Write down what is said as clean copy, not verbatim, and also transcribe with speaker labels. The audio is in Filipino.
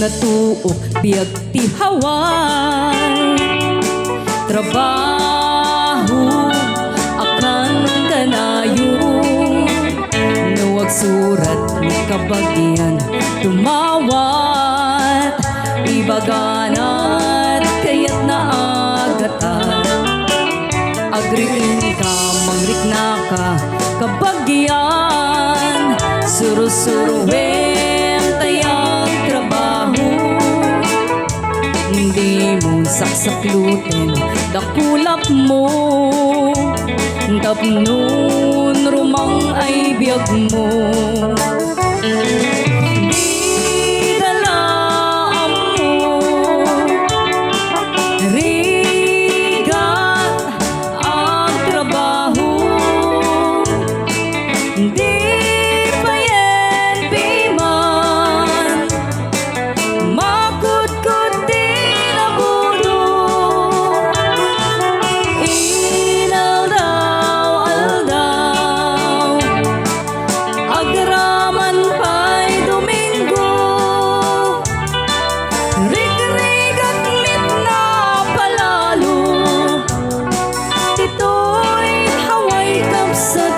Speaker 1: nga tuok biyag ti Hawai. Trabaho akan kanayo, nuwag surat ni kabagyan tumawat, ibaganat kayat naagatan. Agriin ka, mangrik na ka kabagyan, suru-suruin tayang trabaho. Hindi mo saksaklutin dakulap mo, tapnon rumang ay biyag mo. Di dalaam mo rigat ang trabaho, di payen piman makut-kut din ang budo. Inaldaw-aldaw agraman pa'y Domingo, rig-rigat mit na palalo, ito'y Hawai kapsat